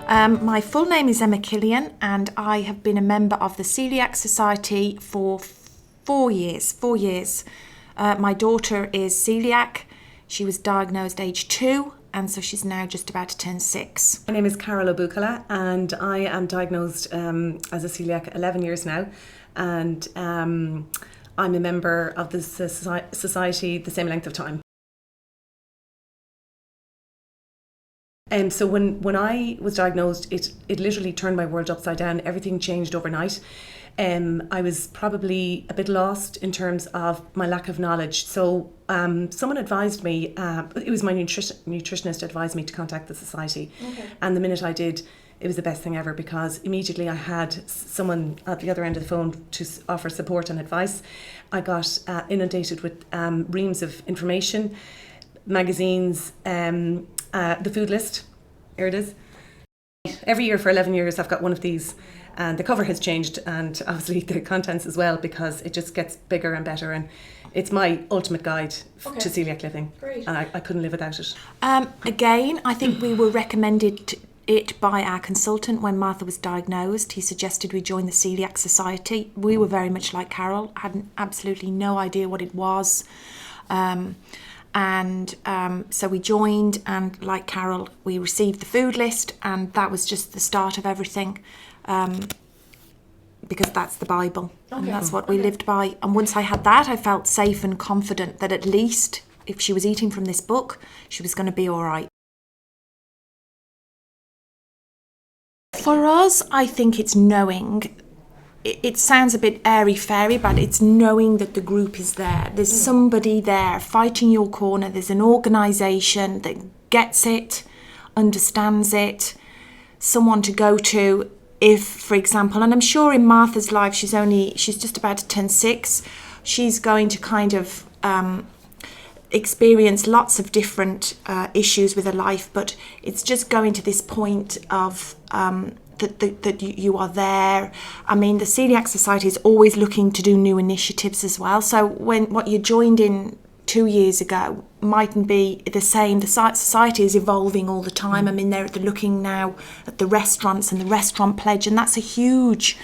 My full name is Emma Killian, and I have been a member of the Coeliac Society for 4 years. 4 years. My daughter is celiac. She was diagnosed age 2, and so she's now just about to turn 6. My name is Carol O'Bucala, and I am diagnosed as a celiac 11 years now, and I'm a member of the society the same length of time. So when I was diagnosed, it literally turned my world upside down. Everything changed overnight. I was probably a bit lost in terms of my lack of knowledge. So someone advised me, it was my nutritionist advised me to contact the society. Okay. And the minute I did, it was the best thing ever, because immediately I had someone at the other end of the phone to offer support and advice. I got inundated with reams of information, magazines, the food list. Here it is. Every year for 11 years I've got one of these, and the cover has changed, and obviously the contents as well, because it just gets bigger and better, and it's my ultimate guide to celiac living. Great. And I couldn't live without it. Again, I think we were recommended it by our consultant when Martha was diagnosed. He suggested we join the Coeliac Society. We were very much like Carol, had absolutely no idea what it was. So we joined, and like Carol, we received the food list, and that was just the start of everything, because that's the Bible, and that's what we lived by. And once I had that, I felt safe and confident that at least if she was eating from this book, she was going to be all right. For us, I think it's knowing. It sounds a bit airy-fairy, but it's knowing that the group is there. There's somebody there fighting your corner. There's an organisation that gets it, understands it, someone to go to if, for example, and I'm sure in Martha's life, she's just about to turn 6. She's going to kind of experience lots of different issues with her life, but it's just going to this point of that you are there. I mean, the Coeliac Society is always looking to do new initiatives as well. So what you joined in 2 years ago mightn't be the same. The society is evolving all the time. I mean, they're looking now at the restaurants and the restaurant pledge, and that's a huge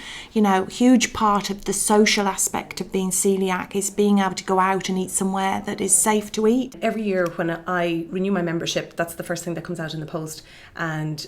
part of the social aspect of being celiac, is being able to go out and eat somewhere that is safe to eat. Every year when I renew my membership, that's the first thing that comes out in the post, and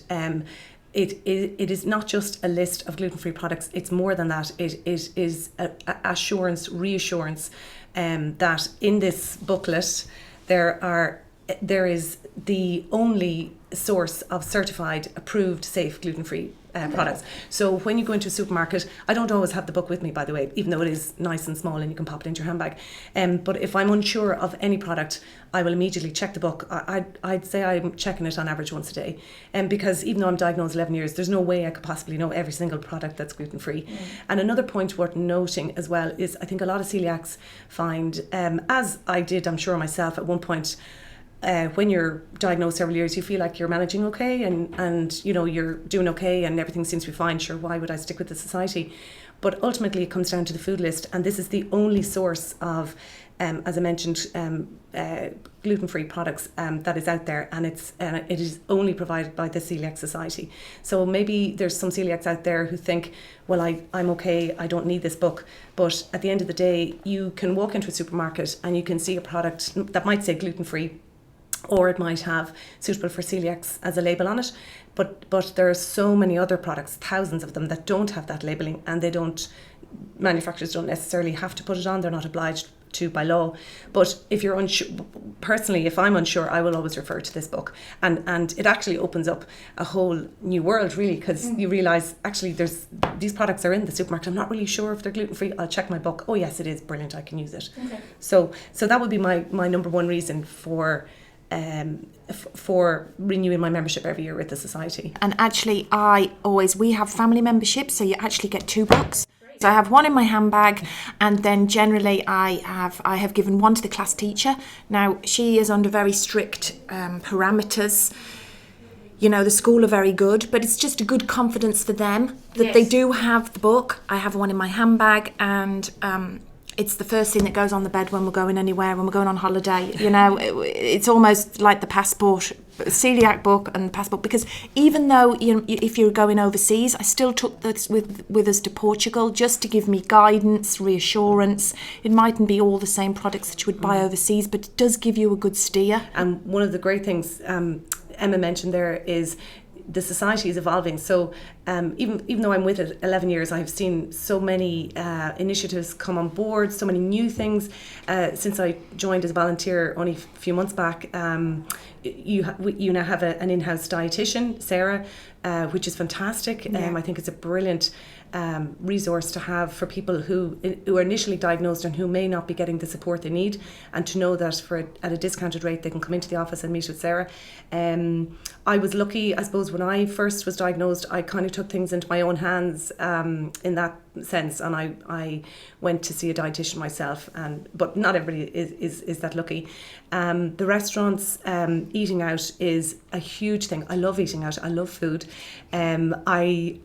it is not just a list of gluten-free products. It's more than that. It is reassurance that in this booklet there is the only source of certified, approved, safe gluten-free products. So when you go into a supermarket, I don't always have the book with me, by the way, even though it is nice and small and you can pop it into your handbag. But if I'm unsure of any product, I will immediately check the book. I'd say I'm checking it on average once a day. Because even though I'm diagnosed 11 years, there's no way I could possibly know every single product that's gluten-free. And another point worth noting as well is I think a lot of celiacs find, as I did, I'm sure myself at one point, when you're diagnosed several years, you feel like you're managing okay and you're doing okay and everything seems to be fine. Sure, why would I stick with the society? But ultimately it comes down to the food list, and this is the only source of, as I mentioned, gluten-free products that is out there, and it is only provided by the Coeliac Society. So maybe there's some celiacs out there who think, well, I'm okay, I don't need this book. But at the end of the day, you can walk into a supermarket and you can see a product that might say gluten-free, or it might have suitable for celiacs as a label on it, but there are so many other products, thousands of them, that don't have that labelling, and manufacturers don't necessarily have to put it on. They're not obliged to by law. But if you're unsure, personally, if I'm unsure, I will always refer to this book, and it actually opens up a whole new world, really, because you realise actually these products are in the supermarket. I'm not really sure if they're gluten-free. I'll check my book. Oh yes, it is. Brilliant, I can use it. Okay. So that would be my number one reason for renewing my membership every year with the society. And actually we have family memberships, so you actually get 2 books. So I have one in my handbag, and then generally I have given one to the class teacher. Now she is under very strict parameters. The school are very good, but it's just a good confidence for them that they do have the book. I have one in my handbag, and it's the first thing that goes on the bed when we're going anywhere, when we're going on holiday. You know, it's almost like the passport, celiac book and the passport. Because even though, you know, if you're going overseas, I still took this with us to Portugal just to give me guidance, reassurance. It mightn't be all the same products that you would buy overseas, but it does give you a good steer. And one of the great things Emma mentioned there is the society is evolving. So even though I'm with it 11 years, I've seen so many initiatives come on board, so many new things. Since I joined as a volunteer only a few months back, you now have an in-house dietitian, Sarah, which is fantastic. I think it's a brilliant resource to have for people who are initially diagnosed and who may not be getting the support they need, and to know that at a discounted rate they can come into the office and meet with Sarah. I was lucky, I suppose, when I first was diagnosed, I kind of took things into my own hands in that sense, and I went to see a dietitian myself, but not everybody is that lucky. The restaurants, eating out is a huge thing. I love eating out. I love food. I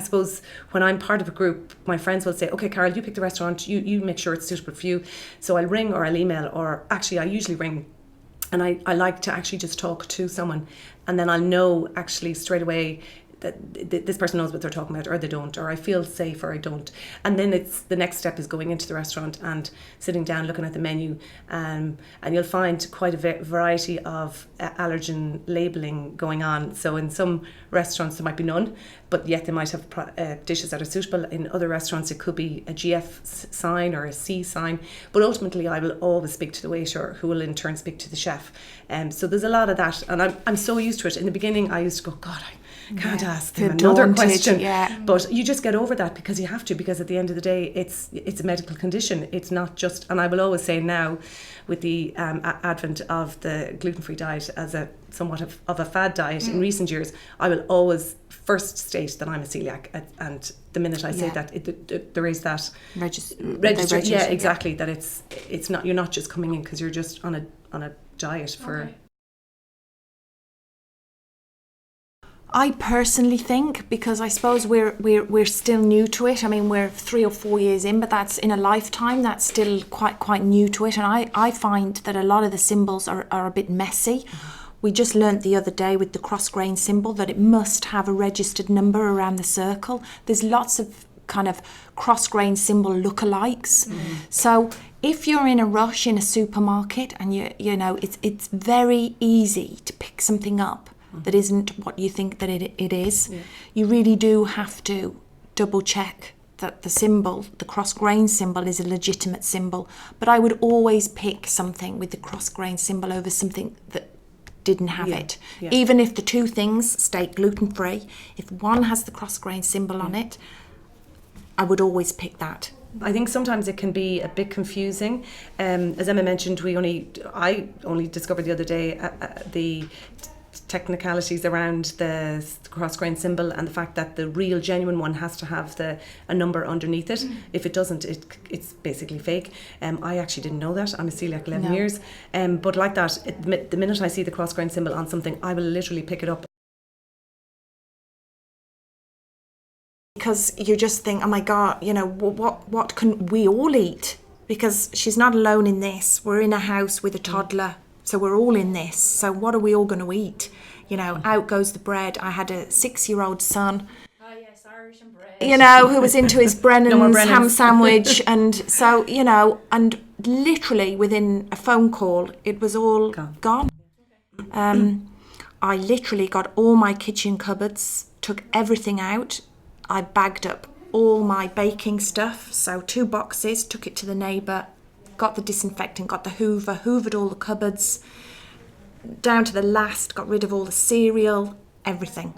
suppose when I'm part of a group, my friends will say, okay, Carol, you pick the restaurant, you make sure it's suitable for you. So I'll ring or I'll email, or actually I usually ring. And I like to actually just talk to someone, and then I'll know actually straight away that this person knows what they're talking about, or they don't, or I feel safe or I don't. And then the next step is going into the restaurant and sitting down, looking at the menu, and you'll find quite a variety of allergen labelling going on. So in some restaurants there might be none, but yet they might have dishes that are suitable. In other restaurants it could be a GF sign or a C sign, but ultimately I will always speak to the waiter, who will in turn speak to the chef. So there's a lot of that, and I'm so used to it. In the beginning I used to go, God, I can't ask them another question. But you just get over that, because you have to, because at the end of the day it's a medical condition. It's not just, and I will always say now, with the advent of the gluten-free diet as a somewhat of a fad diet in recent years, I will always first state that I'm a celiac, and the minute I say that, there is that register. Yeah, exactly. That it's not, you're not just coming in because you're just on a diet for. Okay. I personally think, because I suppose we're still new to it. I mean, we're 3 or 4 years in, but that's in a lifetime. That's still quite new to it, and I find that a lot of the symbols are a bit messy. We just learnt the other day with the cross-grain symbol that it must have a registered number around the circle. There's lots of kind of cross-grain symbol lookalikes. So if you're in a rush in a supermarket and you know it's very easy to pick something up that isn't what you think that it is. You really do have to double check that the symbol, the cross-grain symbol, is a legitimate symbol. But I would always pick something with the cross-grain symbol over something that didn't have it. Even if the two things state gluten-free, if one has the cross-grain symbol on it, I would always pick that. I think sometimes it can be a bit confusing. As Emma mentioned, I only discovered the other day the technicalities around the cross-grain symbol, and the fact that the real genuine one has to have a number underneath it. If it doesn't, it's basically fake. I actually didn't know that. I'm a celiac 11 years. But like that, the minute I see the cross-grain symbol on something, I will literally pick it up. Because you just think, oh my God, you know, what can we all eat? Because she's not alone in this. We're in a house with a toddler. So we're all in this. So what are we all going to eat? You know, out goes the bread. I had a 6-year-old son. Oh yes, Irish and bread. You know, who was into his Brennan's ham sandwich. And so, you know, and literally within a phone call, it was all gone. I literally got all my kitchen cupboards, took everything out. I bagged up all my baking stuff. So 2 boxes, took it to the neighbour. Got the disinfectant, got the hoovered all the cupboards, down to the last, got rid of all the cereal, everything.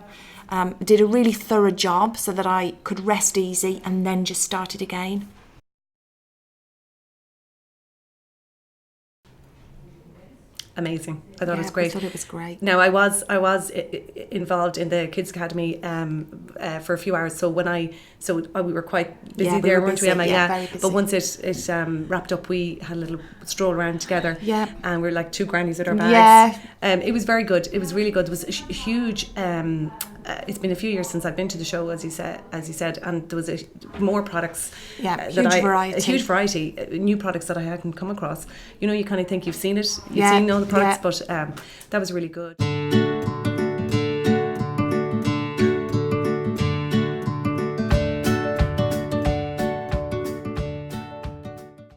Did a really thorough job so that I could rest easy and then just started again. Amazing. I thought it was great. I thought it was great. Now, I was involved in the Kids Academy for a few hours. So we were quite busy there, weren't we, Emma? Very busy. But once it wrapped up, we had a little stroll around together. Yeah. And we were like 2 grannies with our bags. Yeah. It was very good. It was really good. It was a huge it's been a few years since I've been to the show, as you said, and there was more products. Yeah, a huge variety, new products that I hadn't come across. You kind of think you've seen it, you've seen all the products, but that was really good.